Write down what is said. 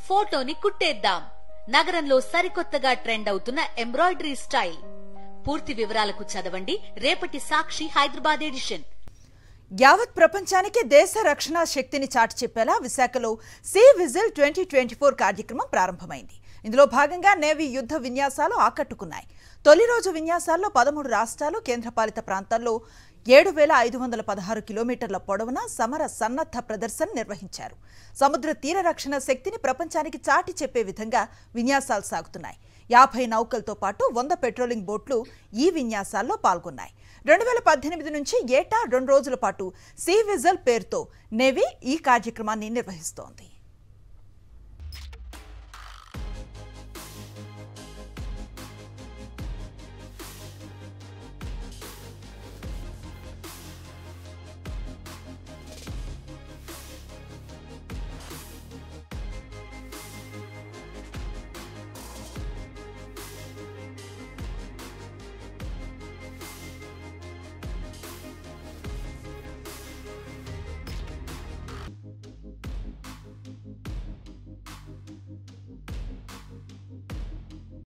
ఫోటోని కుట్టేద్దాం. నగరంలో సరికొత్తగా ట్రెండ్ అవుతున్న ఎంబ్రాయిడరీ స్టైల్. పూర్తి వివరాలకు చదవండి రేపటి సాక్షి హైదరాబాద్ ఎడిషన్. యావత్ ప్రపంచానికి దేశ రక్షణ శక్తిని చాటి చెప్పేలా విశాఖలో సీ విజిల్ 2024 కార్యక్రమం ప్రారంభమైంది. ఇందులో భాగంగా నేవీ యుద్ధ విన్యాసాలు ఆకట్టుకున్నాయి. తొలి రోజు విన్యాసాల్లో 13 రాష్ట్రాలు కేంద్రపాలిత ప్రాంతాల్లో 7516 కిలోమీటర్ల పొడవున సమర సన్నద్ధ ప్రదర్శన నిర్వహించారు. సముద్ర తీర రక్షణ శక్తిని ప్రపంచానికి చాటి చెప్పే విధంగా విన్యాసాలు సాగుతున్నాయి. 50 నౌకలతో పాటు 100 పెట్రోలింగ్ బోట్లు ఈ విన్యాసాల్లో పాల్గొన్నాయి. 2018 నుంచి ఏటా 2 రోజుల పాటు సీ విజిల్ పేరుతో నేవీ ఈ కార్యక్రమాన్ని నిర్వహిస్తోంది.